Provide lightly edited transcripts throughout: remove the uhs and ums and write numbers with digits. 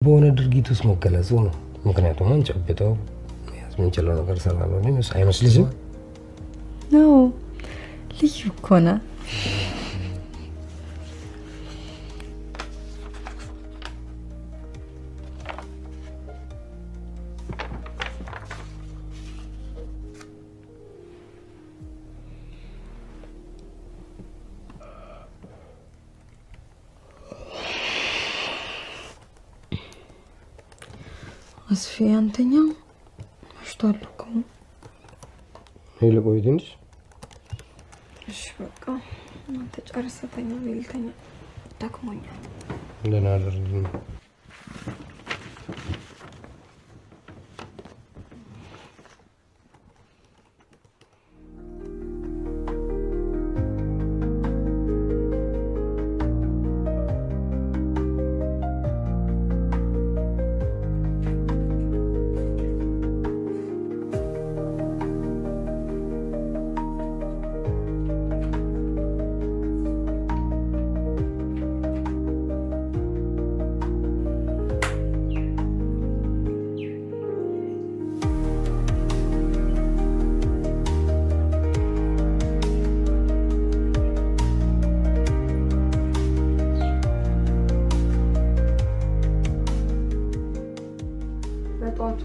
በሆነ ድርጊት ውስጥ መገለጹ ነው። ምክንያቱም አንጨብጠው ያስመንጨለው ነገር ሰላለው ነው አይመስልሽም? ነው ልዩ እኮ ነው። አስፊ አንተኛ መሽቷል እኮ ሄሎ ትንሽ እሺ በቃ አንተ ጨርሰተኛ ልተኛ ደክሞኛል። ደህና አደርልኝ።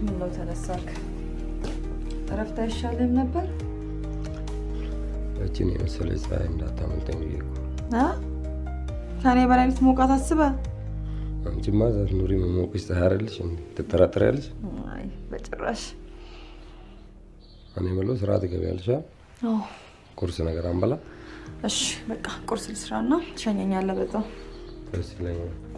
ምን ነው ተነሳክ? እረፍት አይሻልም ነበር? እቺ ነው መሰለኝ ፀሐይ እንዳታመልጠኝ ይልኩ ከኔ በላይ ልትሞቃት አስበህ? አንቺማ ዛሬ ኑሪ መሞቅሽ ተሐረልሽ እንዴ? ትጠራጠሪያለሽ? አይ በጭራሽ። እኔ የምለው ስራ ትገቢያለሽ? አዎ። ቁርስ ነገር አንበላ? እሺ በቃ ቁርስ ልስራና ትሸኘኛለህ። በጣም ደስ ይለኛል።